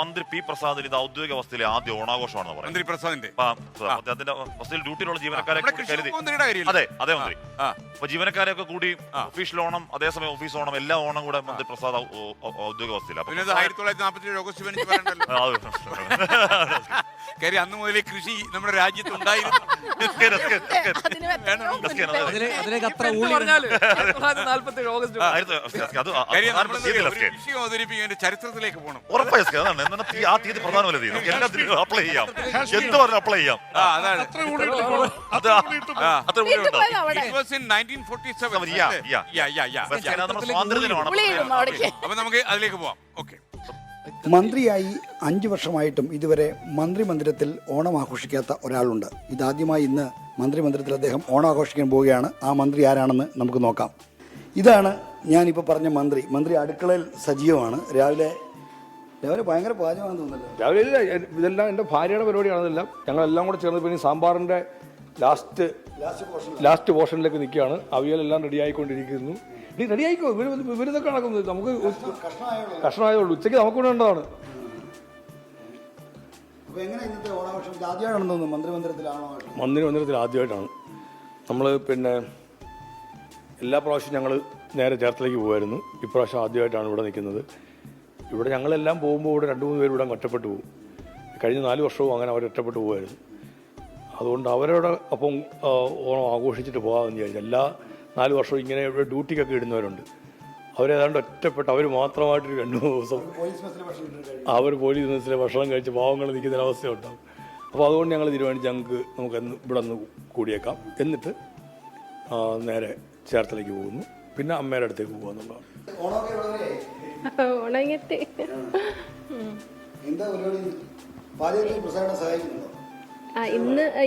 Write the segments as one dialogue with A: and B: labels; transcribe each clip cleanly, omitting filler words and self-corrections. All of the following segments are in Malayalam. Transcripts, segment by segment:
A: മന്ത്രി പി പ്രസാദിന് ഇത് ഔദ്യോഗിക അവസ്ഥയിലെ ആദ്യ ഓണാഘോഷമാണെന്ന് പറയുന്നത്.
B: മന്ത്രി പ്രസാദിന്റെ
A: അദ്ദേഹത്തിന്റെ വസതിയിൽ ഡ്യൂട്ടിയിലുള്ള ജീവനക്കാരെ കരുതി.
B: മന്ത്രിയുടെ
A: അതെ മന്ത്രി. അപ്പൊ ജീവനക്കാരെയൊക്കെ കൂടി ഒഫീഷ്യൽ ഓണം, അതേസമയം ഓഫീസ് ഓണം, എല്ലാ ഓണം കൂടെ മന്ത്രി പ്രസാദ് ഔദ്യോഗിക അവസ്ഥയിലാണ്.
B: 1947 ഓഗസ്റ്റ് 15 കാര്യം അന്ന് മുതലേ കൃഷി നമ്മുടെ രാജ്യത്ത് ഉണ്ടായിരുന്നു. അവതരിപ്പിക്കുന്ന ചരിത്രത്തിലേക്ക് പോകണം.
A: ആ തീയതി പ്രധാനമല്ല, അപ്ലൈ ചെയ്യാം, എന്ത് പറഞ്ഞാൽ അപ്ലൈ ചെയ്യാം.
B: അപ്പൊ നമുക്ക് അതിലേക്ക് പോവാം. ഓക്കെ.
C: മന്ത്രിയായി 5 വർഷമായിട്ടും ഇതുവരെ മന്ത്രിമന്ദിരത്തിൽ ഓണം ആഘോഷിക്കാത്ത ഒരാളുണ്ട്. ഇതാദ്യമായി ഇന്ന് മന്ത്രിമന്ദിരത്തിൽ അദ്ദേഹം ഓണം ആഘോഷിക്കാൻ പോവുകയാണ്. ആ മന്ത്രി ആരാണെന്ന് നമുക്ക് നോക്കാം. ഇതാണ് ഞാനിപ്പോൾ പറഞ്ഞ മന്ത്രി. മന്ത്രി അടുക്കളയിൽ സജീവമാണ്. രാവിലെ ഭയങ്കര പാചകമാണെന്ന് തോന്നുന്നല്ലോ.
D: രാവിലെ ഇതെല്ലാം എൻ്റെ ഭാര്യയുടെ പരിപാടിയാണെന്നെല്ലാം ഞങ്ങളെല്ലാം കൂടെ ചേർന്ന് പിന്നെ സാമ്പാറിൻ്റെ ലാസ്റ്റ് പോർഷനിലേക്ക് നിൽക്കുകയാണ്. അവിയലെല്ലാം റെഡി ആയിക്കൊണ്ടിരിക്കുന്നു. ഇനി റെഡി ആയിക്കോ, ഇവരിതൊക്കെ നടക്കുന്നത് നമുക്ക് കഷ്ണമായതുള്ളൂ. ഉച്ചയ്ക്ക് നമുക്ക് വേണ്ടതാണ്. മന്ത്രിമന്ദിരത്തിൽ ആദ്യമായിട്ടാണ് നമ്മൾ പിന്നെ എല്ലാ പ്രാവശ്യവും ഞങ്ങൾ നേരെ ചേർത്തലേക്ക് പോകുമായിരുന്നു. ഇപ്രാവശ്യം ആദ്യമായിട്ടാണ് ഇവിടെ നിൽക്കുന്നത്. ഇവിടെ ഞങ്ങളെല്ലാം പോകുമ്പോൾ ഇവിടെ 2-3 പേര് ഇവിടെ ഒറ്റപ്പെട്ടു പോകും. കഴിഞ്ഞ 4 വർഷവും അങ്ങനെ അവർ ഒറ്റപ്പെട്ടു പോകുമായിരുന്നു. അതുകൊണ്ട് അവരോട് അപ്പം ഓണം ആഘോഷിച്ചിട്ട് പോകാമെന്ന് വിചാരിച്ചു. എല്ലാ 4 വർഷവും ഇങ്ങനെ ഇവിടെ ഡ്യൂട്ടിക്കൊക്കെ ഇടുന്നവരുണ്ട്. അവരേതാണ്ട് ഒറ്റപ്പെട്ട് അവർ മാത്രമായിട്ടൊരു 2 ദിവസം അവർ പോലീസ് മെസ്സിലെ ഭക്ഷണം കഴിച്ച് പാവങ്ങൾ നിൽക്കുന്നൊരവസ്ഥയുണ്ടാകും. അപ്പോൾ അതുകൊണ്ട് ഞങ്ങൾ തീരുമാനിച്ച് നമുക്ക് ഇവിടെ ഒന്ന് കൂടിയേക്കാം, എന്നിട്ട് നേരെ ചേർത്തലേക്ക് പോകുന്നു, പിന്നെ അമ്മയുടെ അടുത്തേക്ക് പോകുക എന്നുള്ളതാണ്.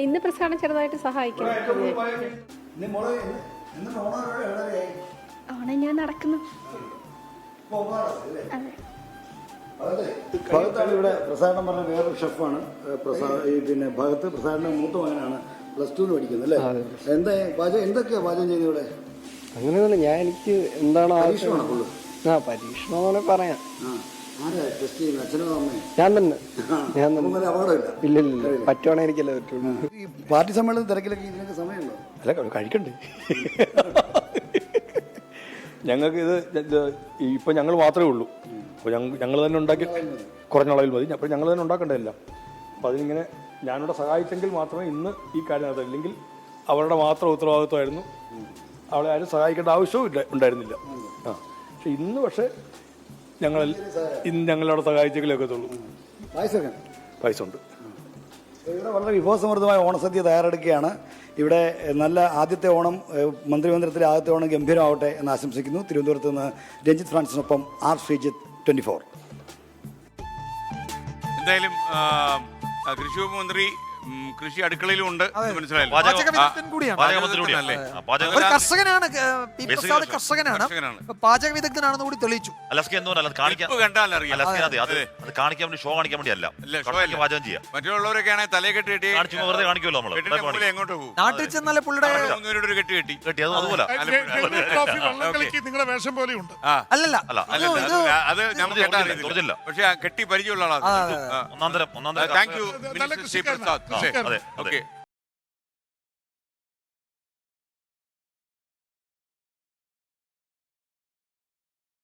E: ഇന്ന് പ്രസാദം ചെറുതായിട്ട് സഹായിക്കും. ഓണം ഞാൻ നടക്കുന്നു.
C: ഭഗത്താണ് ഇവിടെ പ്രസാദം പറഞ്ഞ വേറൊരു ഷെഫാണ്. പിന്നെ ഭഗത്ത് പ്രസാദിന്റെ മൂത്ത മകനാണ്, +2 പഠിക്കുന്നത് അല്ലേ? എന്താ പാചകം, എന്തൊക്കെയാ പാചകം ചെയ്യുന്നത് ഇവിടെ?
F: അങ്ങനെയൊന്നുമില്ല, ഞാൻ എനിക്ക് എന്താണ്
C: പരീക്ഷണമാണോ?
F: പരീക്ഷണം പറയാം. ഞാൻ തന്നെ
C: അപകടമില്ല.
F: ഇല്ല പറ്റുവാണെങ്കിൽ എനിക്കല്ലേ പറ്റുള്ളൂ.
C: ഈ പാർട്ടി സമ്മേളന തിരക്കിലൊക്കെ ഇതിനൊക്കെ സമയമുണ്ടോ?
D: അല്ല, കഴിക്കണ്ടേ. ഞങ്ങൾക്ക് ഇത് ഇപ്പം ഞങ്ങൾ മാത്രമേ ഉള്ളൂ. അപ്പോൾ ഞങ്ങൾ തന്നെ ഉണ്ടാക്കി കുറഞ്ഞ അളവിൽ മതി. അപ്പോൾ ഞങ്ങൾ തന്നെ ഉണ്ടാക്കേണ്ടതല്ല. അപ്പോൾ അതിനിങ്ങനെ ഞാനിവിടെ സഹായിച്ചെങ്കിൽ മാത്രമേ ഇന്ന് ഈ കാര്യം നടത്തുള്ളൂ. ഇല്ലെങ്കിൽ അവരുടെ മാത്രം ഉത്തരവാദിത്വമായിരുന്നു. അവളെ ആരും സഹായിക്കേണ്ട ആവശ്യവും ഉണ്ടായിരുന്നില്ല. പക്ഷെ ഇന്ന് ഇന്ന് ഞങ്ങളവിടെ സഹായിച്ചെങ്കിലൊക്കെ എത്തുള്ളൂ. പൈസ ഉണ്ട്.
C: ഇവിടെ വളരെ വിഭവസമൃദ്ധമായ ഓണസദ്യ തയ്യാറെടുക്കുകയാണ്. ഇവിടെ നല്ല ആദ്യത്തെ ഓണം, മന്ത്രിമന്ദിരത്തിലെ ആദ്യത്തെ ഓണം ഗംഭീരമാവട്ടെ എന്ന് ആശംസിക്കുന്നു. തിരുവനന്തപുരത്ത് നിന്ന് രഞ്ജിത്ത് ഫ്രാൻസിനൊപ്പം ആർ ശ്രീജിത്ത്, 24.
B: എന്തായാലും കൃഷി വകുപ്പ് മന്ത്രി കൃഷി അടുക്കളയിലും ഉണ്ട്, മനസ്സിലായല്ലോ.
G: കർഷകനാണ്, കർഷകനാണ്, പാചക വിദഗ്ധനാണെന്ന് കൂടി തെളിയിച്ചു.
B: മറ്റുള്ളവരൊക്കെ ആണെങ്കിൽ തലയെ കെട്ടി കെട്ടി എങ്ങോട്ട് പോകും?
G: നാട്ടിൽ ചെന്നാലേ പുള്ളിയുടെ
B: കെട്ടി കെട്ടി
H: നിങ്ങളുടെ വേഷം പോലെയുണ്ട്.
G: അല്ലല്ല,
B: അത് നമുക്ക് കേട്ടാറിയില്ല. പക്ഷെ കെട്ടി പരിചയമുള്ള ആളാണ്. താങ്ക് യു,
H: നല്ല കൃഷിക്കാരനാണ്.
B: ഓക്കെ.